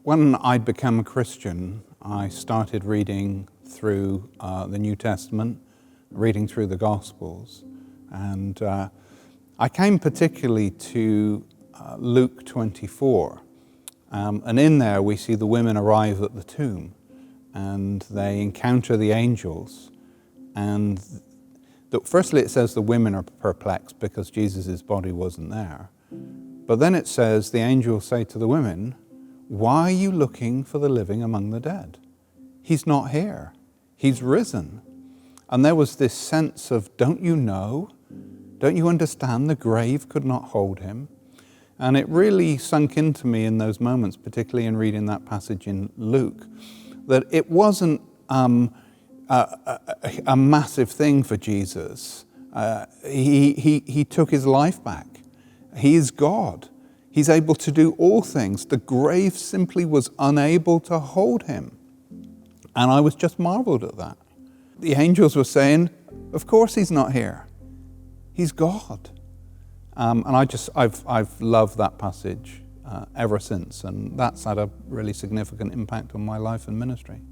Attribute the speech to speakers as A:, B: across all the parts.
A: When I'd become a Christian, I started reading through the New Testament, reading through the Gospels, and I came particularly to Luke 24, and in there we see the women arrive at the tomb, and they encounter the angels, and firstly it says the women are perplexed because Jesus' body wasn't there, but then it says the angels say to the women, "Why are you looking for the living among the dead? He's not here. He's risen." And there was this sense of, don't you know? Don't you understand the grave could not hold him? And it really sunk into me in those moments, particularly in reading that passage in Luke, that it wasn't a massive thing for Jesus. He took his life back. He is God. He's able to do all things. The grave simply was unable to hold him. And I was just marveled at that. The angels were saying, of course he's not here. He's God. And I've loved that passage ever since. And that's had a really significant impact on my life and ministry.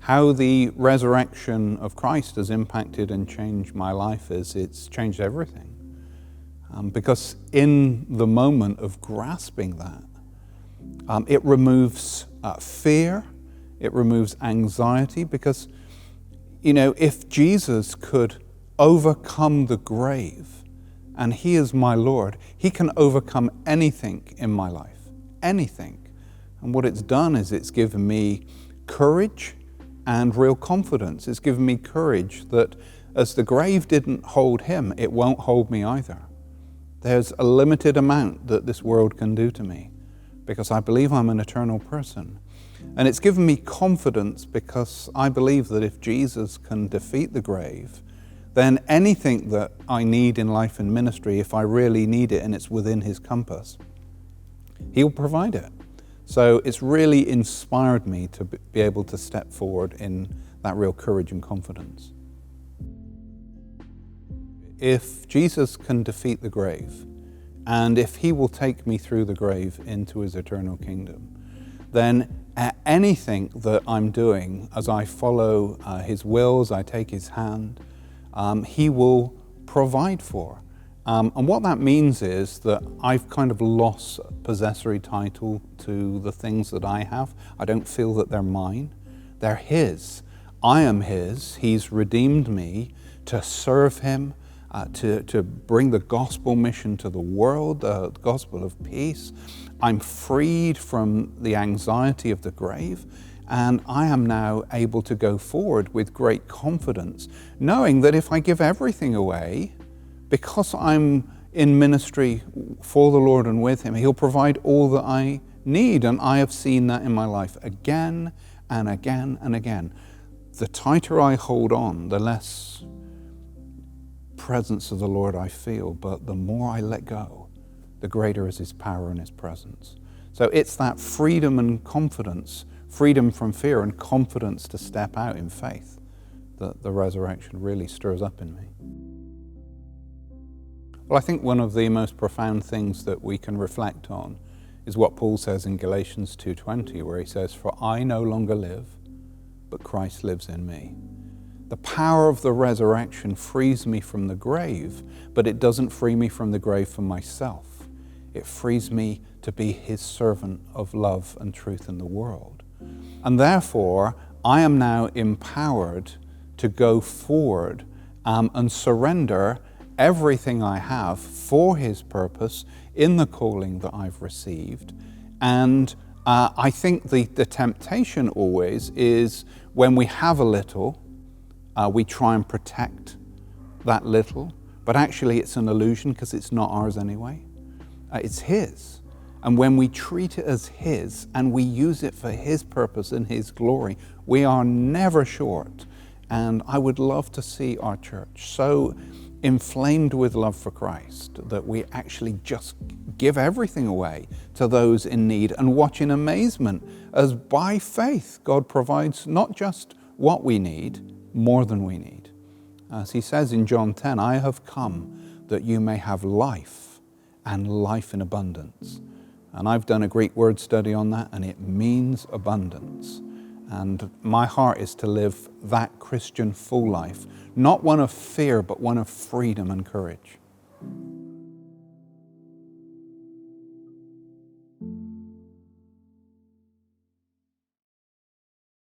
A: How the resurrection of Christ has impacted and changed my life is it's changed everything. Because in the moment of grasping that, it removes fear, it removes anxiety, because, you know, if Jesus could overcome the grave, and he is my Lord, he can overcome anything in my life, anything. And what it's done is it's given me courage and real confidence. It's given me courage that as the grave didn't hold him, it won't hold me either. There's a limited amount that this world can do to me because I believe I'm an eternal person. And it's given me confidence because I believe that if Jesus can defeat the grave, then anything that I need in life and ministry, if I really need it and it's within his compass, he'll provide it. So it's really inspired me to be able to step forward in that real courage and confidence. If Jesus can defeat the grave, and if he will take me through the grave into his eternal kingdom, then anything that I'm doing as I follow his wills, I take his hand, he will provide for. And what that means is that I've kind of lost possessory title to the things that I have. I don't feel that they're mine. They're his. I am his. He's redeemed me to serve him, to bring the gospel mission to the world, the gospel of peace. I'm freed from the anxiety of the grave, and I am now able to go forward with great confidence, knowing that if I give everything away, because I'm in ministry for the Lord and with him, he'll provide all that I need. And I have seen that in my life again and again and again. The tighter I hold on, the less presence of the Lord I feel, but the more I let go, the greater is his power and his presence. So it's that freedom and confidence, freedom from fear and confidence to step out in faith, that the resurrection really stirs up in me. Well, I think one of the most profound things that we can reflect on is what Paul says in Galatians 2:20, where he says, "For I no longer live, but Christ lives in me." The power of the resurrection frees me from the grave, but it doesn't free me from the grave for myself. It frees me to be his servant of love and truth in the world. And therefore, I am now empowered to go forward and surrender everything I have for his purpose in the calling that I've received. And I think the temptation always is when we have a little, we try and protect that little, but actually it's an illusion because it's not ours anyway. It's his. And when we treat it as his and we use it for his purpose and his glory, we are never short. And I would love to see our church so inflamed with love for Christ that we actually just give everything away to those in need and watch in amazement as by faith God provides not just what we need, more than we need. As he says in John 10, "I have come that you may have life and life in abundance." And I've done a Greek word study on that, and it means abundance. And my heart is to live that Christian full life, not one of fear, but one of freedom and courage.